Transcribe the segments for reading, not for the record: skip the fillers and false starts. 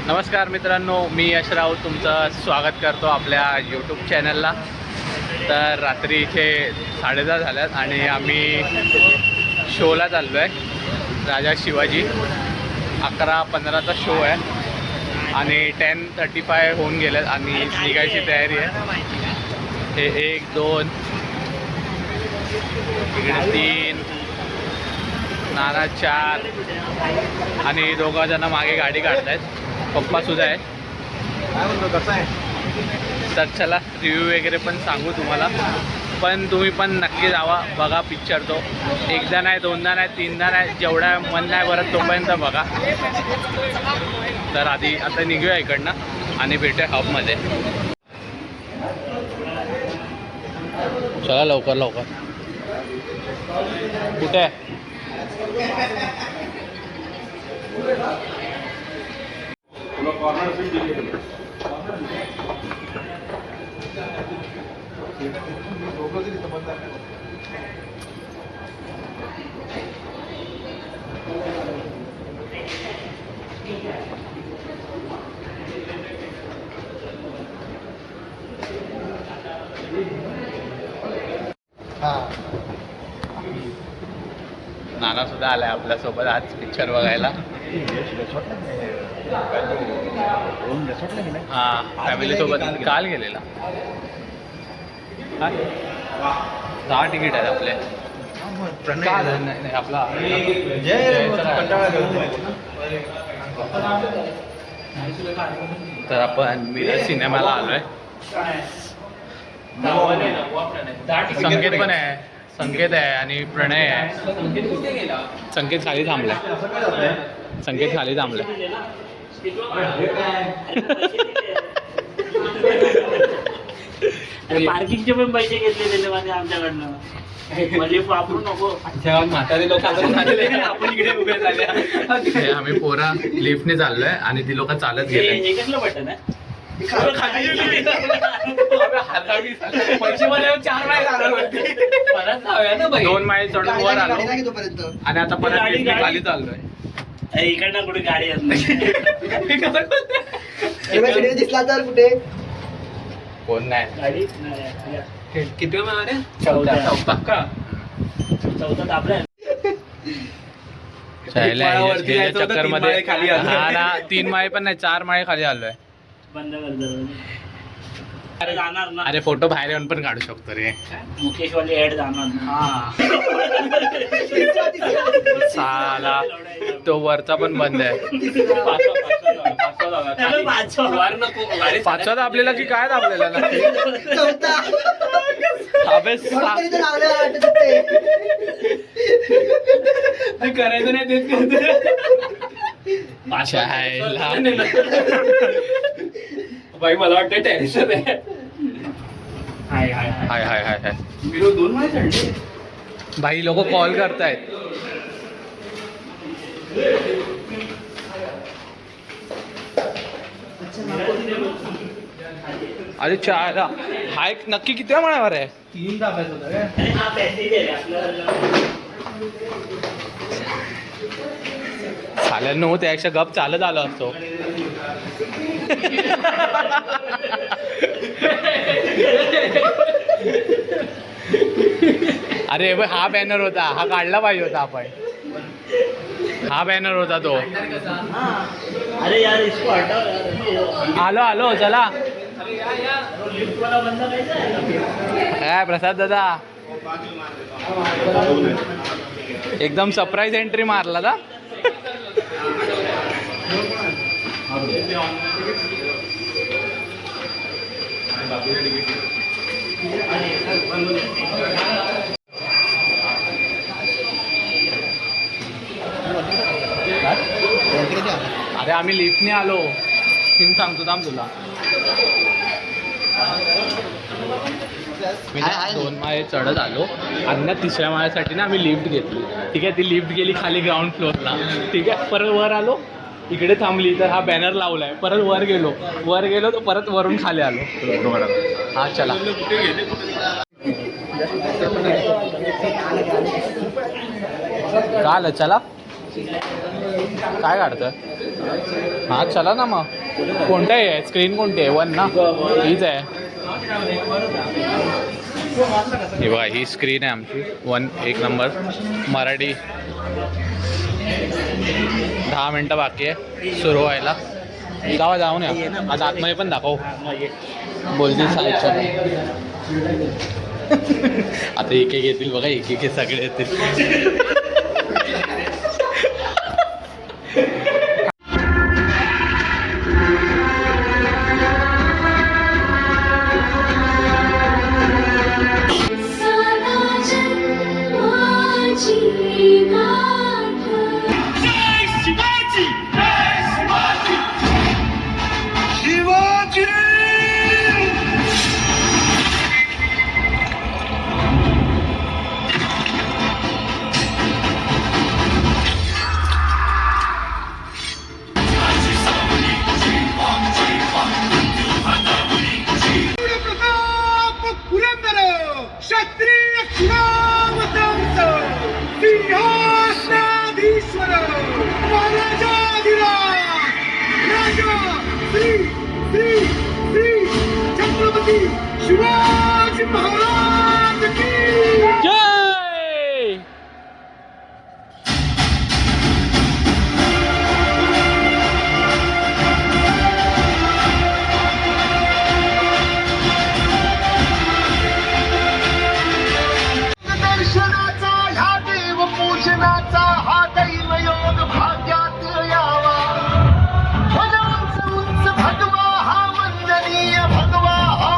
नमस्कार मित्रांनो, मी यश राऊत तुमचं स्वागत करतो आपल्या यूट्यूब चॅनलला. तर रात्री इथे 10:30 झाल्यात आणि आम्ही शोला चाललो आहे. राजा शिवाजी 11:15चा शो आहे आणि 10:35 होऊन गेलेत आणि निघायची तयारी आहे. हे 1 2 इकडे 3 नाना 4 आणि 2 जण मागे गाडी काढत आहेत. पप्पा सुद्धा आहे. कसं आहे तर चला रिव्ह्यू वगैरे पण सांगू तुम्हाला, पण तुम्ही पण नक्की जावा, बघा पिक्चर. तो एकदा नाही, दोनदा नाही, तीनदा नाही, जेवढा मन नाही भरत तोपर्यंत बघा. तर आधी आता निघूया इकडनं आणि भेटूया हबमध्ये. चला लवकर लवकर. कुठे आहे? कॉर्नर सीट दिली नाना सुद्धा आलाय आपल्यासोबत आज पिक्चर बघायला. हां, फॅमिली सोबत काल गेलेला. 10 तिकीट आहेत आपले. काल नाही आपला तर आपण मिरज सिनेमाला आलोय. संकेत पण आहे, संकेत आहे आणि प्रणय आहे. संकेत खाली थांबलाय. संकेत खाली थांबलाय. पार्किंगचे पण पैसे घेतलेले माझे आमच्याकडनं. म्हणजे वापरू नको. म्हातारे लोक आपण इकडे उभे झाले. आम्ही पोरा लिफ्टने चाललोय आणि ती लोक चालत गेले. हे कसलं बटन आहे? पैसे मला 4 माईल परत जाऊया ना बाई. 2 माईल चढून वर आलो आणि आता परत लिफ्टने खाली चाललोय. इकडनं कुठे गाडी येत नाही. दिसला तर कुठे कोण नाही. गाडी किती मारे? चौथा का चौथा आपल्या चक्कर मध्ये. हा ना, 3 माळे पण नाही, 4 माळे खाली आलोय. बंद कर जरा. अरे जाणार ना. अरे फोटो बाहेर येऊन पण काढू शकतो रे. मुकेशवाली ऍड जाणार ना. साला तो वरचा पण बंद आहे. 5 आपल्याला की काय आपल्याला करायचं नाही तेच भाषा आहे. बाई मला वाटतं टेन्शन आहे. हाय हाय हाय हाय हाय हाय. 2 माळे चढले. भाई लोक कॉल करतायत. अरे 4 हा एक नक्की किती माळ्यावर आहे? 3 दाबायचं होतं काय? हा पॅसेंजर आपल्याला. साल्यांनो त्यापेक्षा गप चालत आलो असतो. अरे हा बॅनर होता, हा काढला पाहिजे होता आपण. हा बॅनर होता तो. अरे यार इसको हटाओ यार. आलो आलो चला. लिफ्ट वाला बंदा कैसा है? काय प्रसाद दादा एकदम सरप्राईज एंट्री मारला ना. अरे आम्ही लिफ्टने आलो. सीन सांगतो थांब तुला. मी 2 माळे चढत आलो आणि 3ऱ्या माळ्यासाठी ना आम्ही लिफ्ट घेतली. ठीक आहे, ती लिफ्ट गेली खाली ग्राउंड फ्लोअरला. ठीक आहे, परत वर आलो, इकडे थांबली तर हा बॅनर लावलाय. परत वर गेलो तर परत वरून खाली आलो. हा चला. काय आलं चला. काय काढतं हा चला ना मग. कोणतं आहे स्क्रीन, कोणती आहे? 1 ना, हीच आहे. हे बघा, ही स्क्रीन आहे आमची 1, 1 नंबर मराठी. 10 मिनटं बाकी आहे सुरू व्हायला. जाऊन या. आज आतमध्ये पण दाखव बोलतील साहित्य. आता एक एक येतील बघा, एक एक सगळे येतील. शिवाजी महाराज की जय. दर्शनाचा ह्या देव पूजनाचा हा दैवयोग भाग्यात यावा. उंच उंच भगवा हा वंदनीय भगवा हा.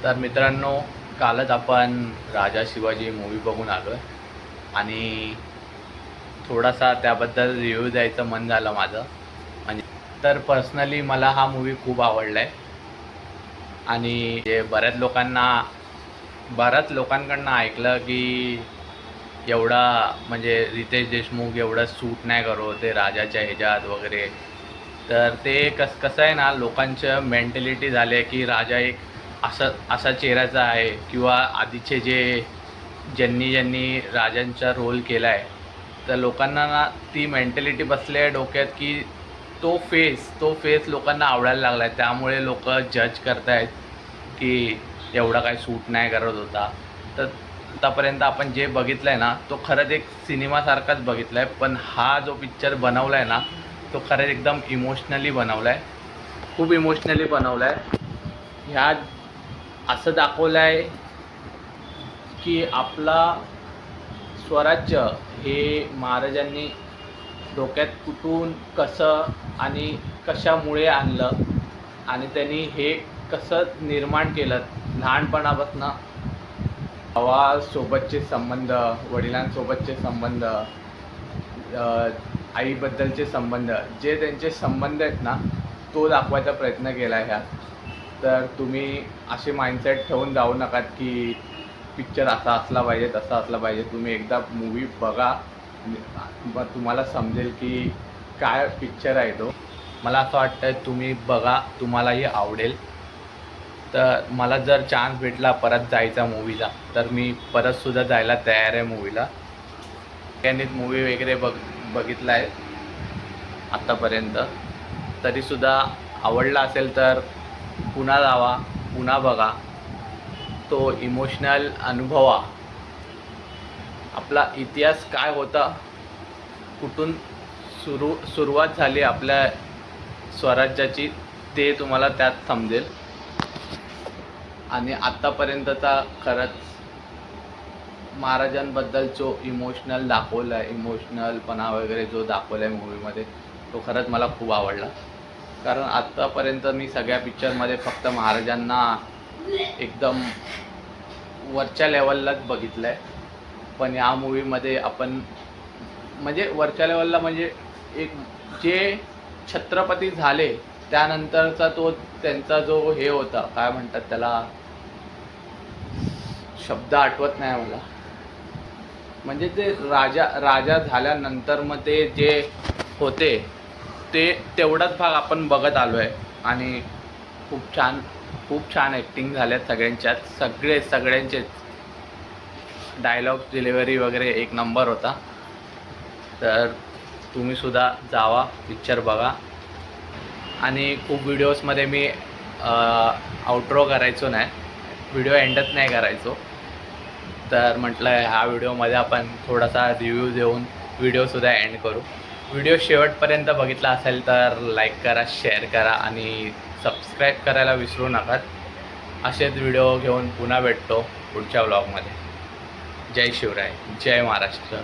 तर मित्रांनो, कालच आपण राजा शिवाजी मूवी बघून आलो आहे आणि थोडासा त्याबद्दल रिव्ह्यू द्यायचं मन झालं माझं. म्हणजे तर पर्सनली मला हा मूवी खूप आवडला आहे आणि बऱ्याच लोकांकडनं ऐकलं की एवढा म्हणजे रितेश देशमुख एवढं सूट नाही करो ते राजाच्या ह्याच्यात वगैरे. तर ते कसं आहे ना, लोकांचं मेंटॅलिटी झाली आहे की राजा एक असा चेहऱ्याचा आहे, किंवा आधीचे ज्यांनी राजांचा रोल केला आहे, तर लोकांना ना ती मेंटॅलिटी बसली आहे डोक्यात की तो फेस लोकांना आवडायला लागला आहे. त्यामुळे लोक जज करत आहेत की एवढा काही सूट नाही करत होता. तर आतापर्यंत आपण जे बघितलं आहे ना, तो खरंच एक सिनेमासारखाच बघितला आहे. पण हा जो पिक्चर बनवला आहे ना, तो खरंच एकदम इमोशनली बनवला आहे, खूप इमोशनली बनवला आहे. ह्या असं दाखवलं आहे की आपला स्वराज्य हे महाराजांनी डोक्यात कुठून कसं आणि कशामुळे आणलं आणि त्यांनी हे कसं निर्माण केलं. लहानपणापासून भावासोबतचे संबंध, वडिलांसोबतचे संबंध, आईबद्दलचे संबंध, जे त्यांचे संबंध आहेत ना, तो दाखवायचा प्रयत्न केला आहे ह्या. तर तुम्ही असे माइंडसेट ठेवून जाऊ नका की पिक्चर असा असला पाहिजे तसा असला पाहिजे. तुम्ही एकदा मूवी बघा, मग तुम्हाला समजेल की काय पिक्चर आहे तो. मला असं वाटतं तुम्ही बघा, तुम्हालाही आवडेल. तर मला जर चान्स भेटला परत जायचा मूवीचा, तर मी परतसुद्धा जायला तयार आहे मूवीला. त्यांनी मूवी वगैरे बघितला आहे आत्तापर्यंत, तरीसुद्धा आवडला असेल तर पुन्हा जावा, पुन्हा बघा, तो इमोशनल अनुभवा. आपला इतिहास काय होता, कुठून सुरुवात झाली आपल्या स्वराज्याची, ते तुम्हाला त्यात समजेल. आणि आत्तापर्यंतचा खरंच महाराजांबद्दल जो इमोशनल दाखवला आहे, इमोशनलपणा वगैरे जो दाखवला आहे मूवीमध्ये, तो खरंच मला खूप आवडला. कारण आत्तापर्यंत मी सगळ्या पिक्चरमध्ये फक्त महाराजांना एकदम वरच्या लेवललाच बघितलं आहे. पण या मूवीमध्ये आपण म्हणजे वरच्या लेवलला म्हणजे एक जे छत्रपती झाले त्यानंतरचा तो त्यांचा जो हे होता, काय म्हणतात त्याला, शब्द आठवत नाही मला. म्हणजे ते राजा झाल्यानंतर मग ते जे होते ते तेवढाच भाग आपण बघत आलो आहे. आणि खूप छान ॲक्टिंग झाल्यात सगळ्यांच्यात. सगळ्यांचेच डायलॉग डिलिव्हरी वगैरे एक नंबर होता. तर तुम्हीसुद्धा जावा, पिक्चर बघा. आणि खूप व्हिडिओजमध्ये मी आउट्रो करायचो नाही, व्हिडिओ एंडच नाही करायचो. तर म्हटलं ह्या व्हिडिओमध्ये आपण थोडासा रिव्ह्यू देऊन व्हिडिओसुद्धा एंड करू. व्हिडिओ शेवटपर्यंत बघितला असेल तर लाईक करा, शेअर करा आणि सबस्क्राईब करायला विसरू नका. असेच व्हिडिओ घेऊन पुन्हा भेटतो पुढच्या व्लॉगमध्ये. जय शिवराय, जय महाराष्ट्र.